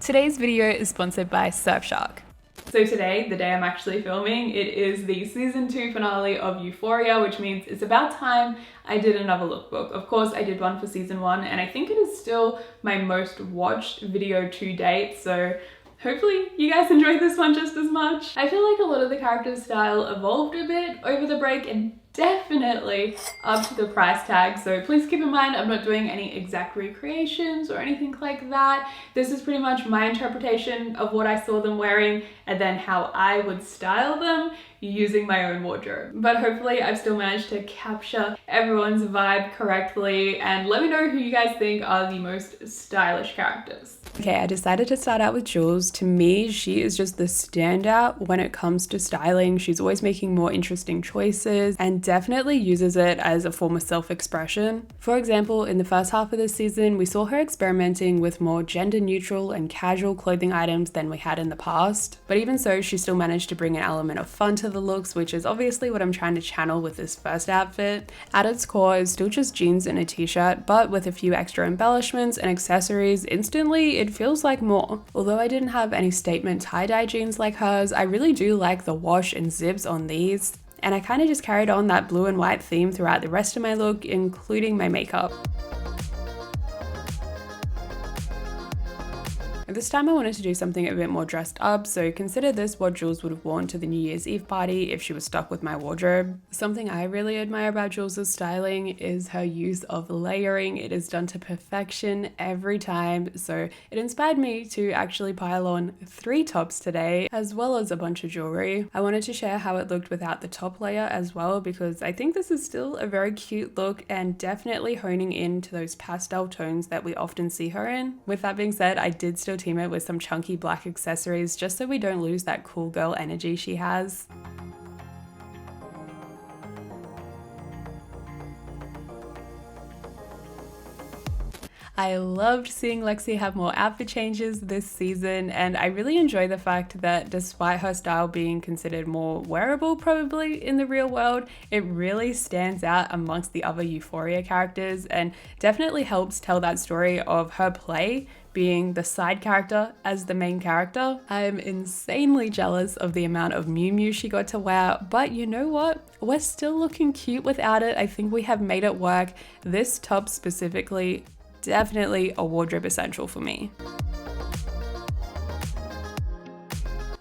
Today's video is sponsored by Surfshark. So today, the day I'm actually filming, it is the season 2 finale of Euphoria, which means it's about time I did another lookbook. Of course, I did one for season 1, and I think it is still my most watched video to date, so hopefully you guys enjoyed this one just as much. I feel like a lot of the character's style evolved a bit over the break and definitely up to the price tag, so please keep in mind I'm not doing any exact recreations or anything like that. This is pretty much my interpretation of what I saw them wearing and then how I would style them using my own wardrobe. But hopefully I've still managed to capture everyone's vibe correctly, and let me know who you guys think are the most stylish characters. Okay, I decided to start out with Jules. To me, she is just the standout when it comes to styling. She's always making more interesting choices and definitely uses it as a form of self-expression. For example, in the first half of this season, we saw her experimenting with more gender neutral and casual clothing items than we had in the past. But even so, she still managed to bring an element of fun to the looks, which is obviously what I'm trying to channel with this first outfit. At its core, it's still just jeans and a t-shirt, but with a few extra embellishments and accessories, instantly it feels like more. Although I didn't have any statement tie-dye jeans like hers, I really do like the wash and zips on these. And I kind of just carried on that blue and white theme throughout the rest of my look, including my makeup. This time I wanted to do something a bit more dressed up, so consider this what Jules would have worn to the New Year's Eve party if she was stuck with my wardrobe. Something I really admire about Jules's styling is her use of layering. It is done to perfection every time, so it inspired me to actually pile on 3 tops today, as well as a bunch of jewelry. I wanted to share how it looked without the top layer as well, because I think this is still a very cute look and definitely honing in to those pastel tones that we often see her in. With that being said, I did still team it with some chunky black accessories just so we don't lose that cool girl energy she has. I loved seeing Lexi have more outfit changes this season, and I really enjoy the fact that despite her style being considered more wearable probably in the real world, it really stands out amongst the other Euphoria characters and definitely helps tell that story of her play being the side character as the main character. I'm insanely jealous of the amount of Miu Miu she got to wear, but you know what? We're still looking cute without it. I think we have made it work. This top specifically, definitely a wardrobe essential for me.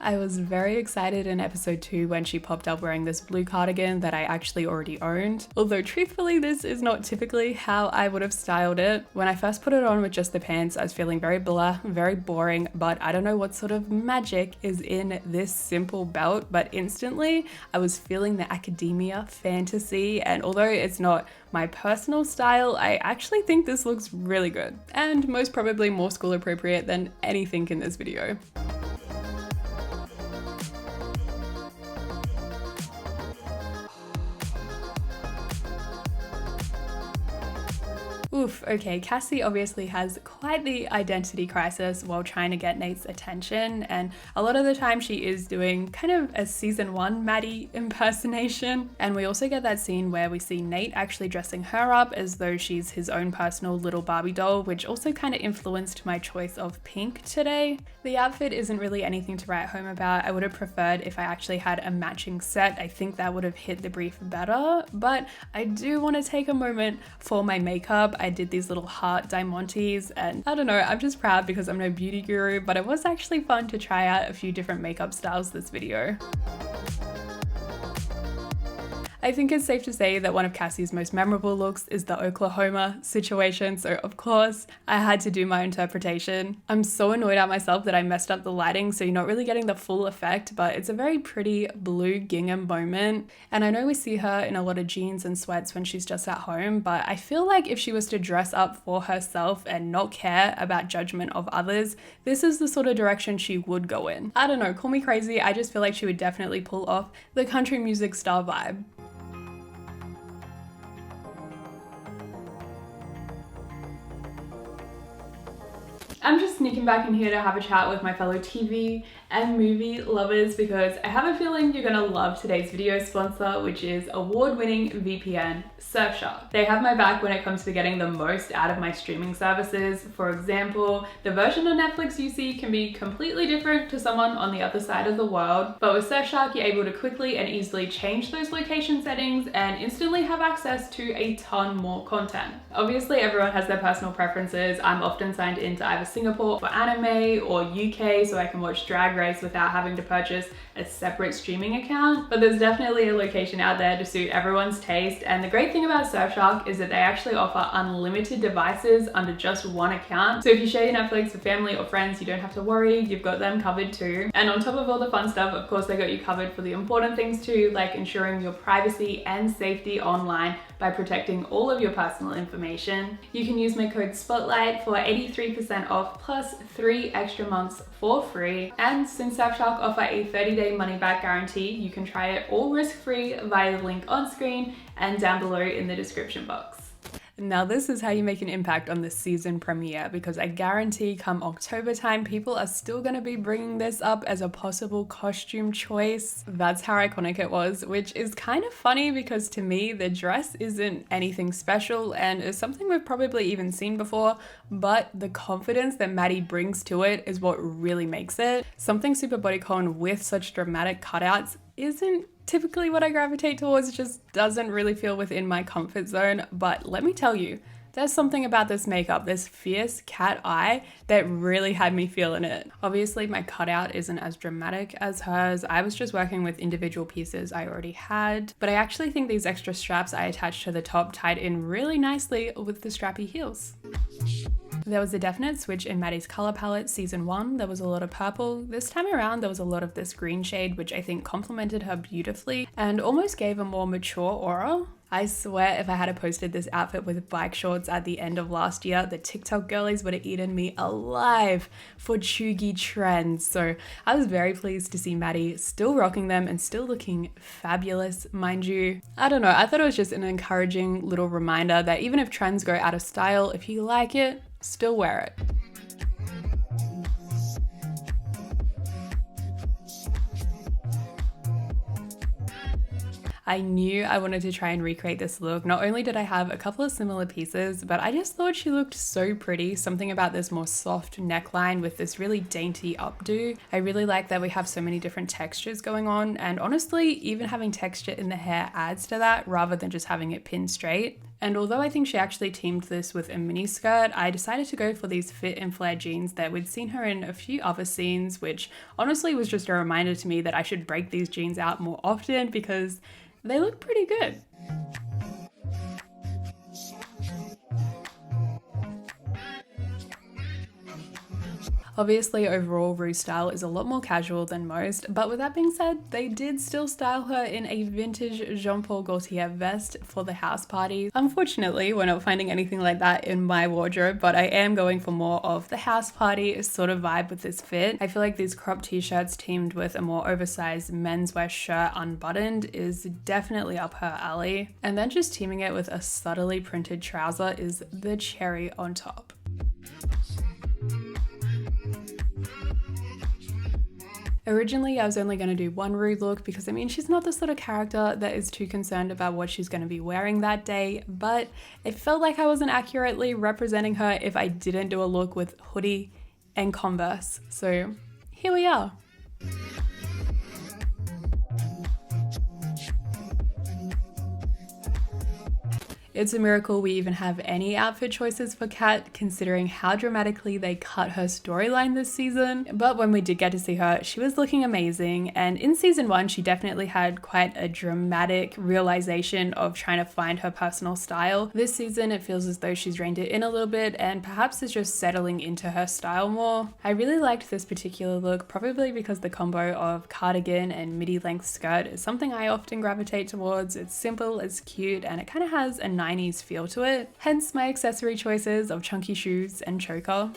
I was very excited in episode 2 when she popped up wearing this blue cardigan that I actually already owned. Although truthfully, this is not typically how I would have styled it. When I first put it on with just the pants, I was feeling very blah, very boring, but I don't know what sort of magic is in this simple belt, but instantly I was feeling the academia fantasy, and although it's not my personal style, I actually think this looks really good, and most probably more school appropriate than anything in this video. Oof, okay, Cassie obviously has quite the identity crisis while trying to get Nate's attention, and a lot of the time she is doing kind of a season 1 Maddie impersonation. And we also get that scene where we see Nate actually dressing her up as though she's his own personal little Barbie doll, which also kind of influenced my choice of pink today. The outfit isn't really anything to write home about. I would have preferred if I actually had a matching set. I think that would have hit the brief better, but I do want to take a moment for my makeup. I did these little heart diamantes, and I don't know, I'm just proud because I'm no beauty guru, but it was actually fun to try out a few different makeup styles this video. I think it's safe to say that one of Cassie's most memorable looks is the Oklahoma situation, so of course I had to do my interpretation. I'm so annoyed at myself that I messed up the lighting, so you're not really getting the full effect, but it's a very pretty blue gingham moment. And I know we see her in a lot of jeans and sweats when she's just at home, but I feel like if she was to dress up for herself and not care about judgment of others, this is the sort of direction she would go in. I don't know, call me crazy, I just feel like she would definitely pull off the country music star vibe. I'm just sneaking back in here to have a chat with my fellow TV and movie lovers because I have a feeling you're gonna love today's video sponsor, which is award-winning VPN Surfshark. They have my back when it comes to getting the most out of my streaming services. For example, the version of Netflix you see can be completely different to someone on the other side of the world, but with Surfshark you're able to quickly and easily change those location settings and instantly have access to a ton more content. Obviously everyone has their personal preferences. I'm often signed into either Singapore for anime or UK so I can watch Drag Race without having to purchase a separate streaming account, but there's definitely a location out there to suit everyone's taste. And the great thing about Surfshark is that they actually offer unlimited devices under just one account. So if you share your Netflix with family or friends, you don't have to worry, you've got them covered too. And on top of all the fun stuff, of course, they got you covered for the important things too, like ensuring your privacy and safety online by protecting all of your personal information. You can use my code SPOTLIGHT for 83% off plus 3 extra months for free. And since Surfshark offer a 30-day money-back guarantee, you can try it all risk-free via the link on screen and down below in the description box. Now this is how you make an impact on the season premiere, because I guarantee come October time, people are still going to be bringing this up as a possible costume choice. That's how iconic it was, which is kind of funny because to me, the dress isn't anything special and is something we've probably even seen before, but the confidence that Maddie brings to it is what really makes it. Something super bodycon with such dramatic cutouts isn't typically what I gravitate towards. It just doesn't really feel within my comfort zone. But let me tell you, there's something about this makeup, this fierce cat eye, that really had me feeling it. Obviously, my cutout isn't as dramatic as hers. I was just working with individual pieces I already had, but I actually think these extra straps I attached to the top tied in really nicely with the strappy heels. There was a definite switch in Maddie's color palette. Season 1, there was a lot of purple. This time around, there was a lot of this green shade, which I think complemented her beautifully and almost gave a more mature aura. I swear if I had posted this outfit with bike shorts at the end of last year, the TikTok girlies would have eaten me alive for chuggy trends. So I was very pleased to see Maddie still rocking them and still looking fabulous, mind you. I don't know, I thought it was just an encouraging little reminder that even if trends go out of style, if you like it, still wear it. I knew I wanted to try and recreate this look. Not only did I have a couple of similar pieces, but I just thought she looked so pretty. Something about this more soft neckline with this really dainty updo. I really like that we have so many different textures going on, and honestly, even having texture in the hair adds to that rather than just having it pinned straight. And although I think she actually teamed this with a mini skirt, I decided to go for these fit and flare jeans that we'd seen her in a few other scenes, which honestly was just a reminder to me that I should break these jeans out more often because they look pretty good. Obviously, overall, Rue's style is a lot more casual than most, but with that being said, they did still style her in a vintage Jean Paul Gaultier vest for the house party. Unfortunately, we're not finding anything like that in my wardrobe, but I am going for more of the house party sort of vibe with this fit. I feel like these crop t-shirts teamed with a more oversized menswear shirt unbuttoned is definitely up her alley. And then just teaming it with a subtly printed trouser is the cherry on top. Originally, I was only going to do one Rue look because I mean, she's not the sort of character that is too concerned about what she's going to be wearing that day, but it felt like I wasn't accurately representing her if I didn't do a look with hoodie and Converse. So here we are. It's a miracle we even have any outfit choices for Kat, considering how dramatically they cut her storyline this season. But when we did get to see her, she was looking amazing. And in season 1, she definitely had quite a dramatic realization of trying to find her personal style. This season, it feels as though she's reined it in a little bit and perhaps is just settling into her style more. I really liked this particular look, probably because the combo of cardigan and midi length skirt is something I often gravitate towards. It's simple, it's cute, and it kind of has a 90s feel to it, hence my accessory choices of chunky shoes and choker.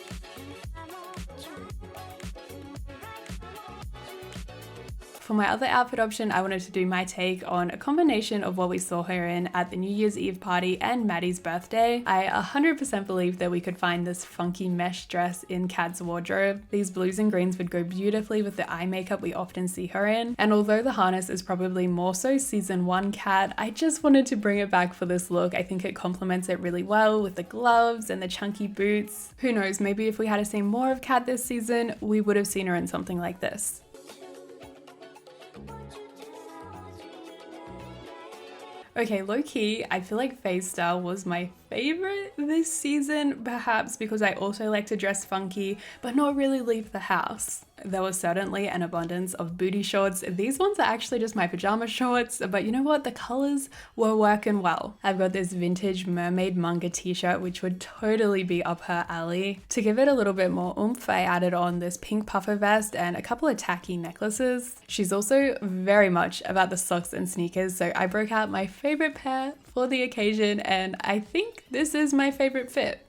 For my other outfit option, I wanted to do my take on a combination of what we saw her in at the New Year's Eve party and Maddie's birthday. I 100% believe that we could find this funky mesh dress in Kat's wardrobe. These blues and greens would go beautifully with the eye makeup we often see her in, and although the harness is probably more so season 1 Kat, I just wanted to bring it back for this look. I think it complements it really well with the gloves and the chunky boots. Who knows, maybe if we had seen more of Kat this season, we would have seen her in something like this. Okay, low-key, I feel like Faye's style was my favorite this season, perhaps because I also like to dress funky, but not really leave the house. There was certainly an abundance of booty shorts. These ones are actually just my pajama shorts, but you know what? The colors were working well. I've got this vintage mermaid manga t-shirt, which would totally be up her alley. To give it a little bit more oomph, I added on this pink puffer vest and a couple of tacky necklaces. She's also very much about the socks and sneakers, so I broke out my favorite pair for the occasion, and I think this is my favorite fit.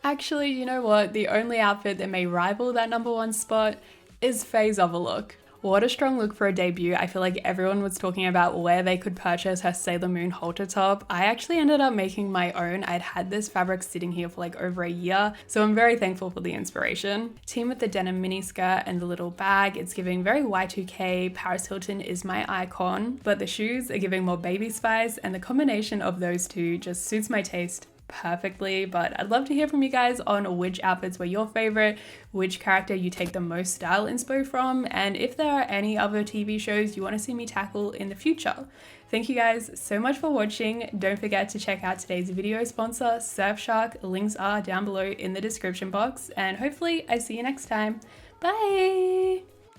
Actually, you know what? The only outfit that may rival that #1 spot is Faye's other look. What a strong look for a debut. I feel like everyone was talking about where they could purchase her Sailor Moon halter top. I actually ended up making my own. I'd had this fabric sitting here for like over a year, so I'm very thankful for the inspiration. Team with the denim mini skirt and the little bag, it's giving very Y2K. Paris Hilton is my icon, but the shoes are giving more Baby Spice, and the combination of those two just suits my taste perfectly. But I'd love to hear from you guys on which outfits were your favorite, which character you take the most style inspo from, and if there are any other TV shows you want to see me tackle in the future. Thank you guys so much for watching. Don't forget to check out today's video sponsor, Surfshark. Links are down below in the description box, and hopefully I see you next time. Bye!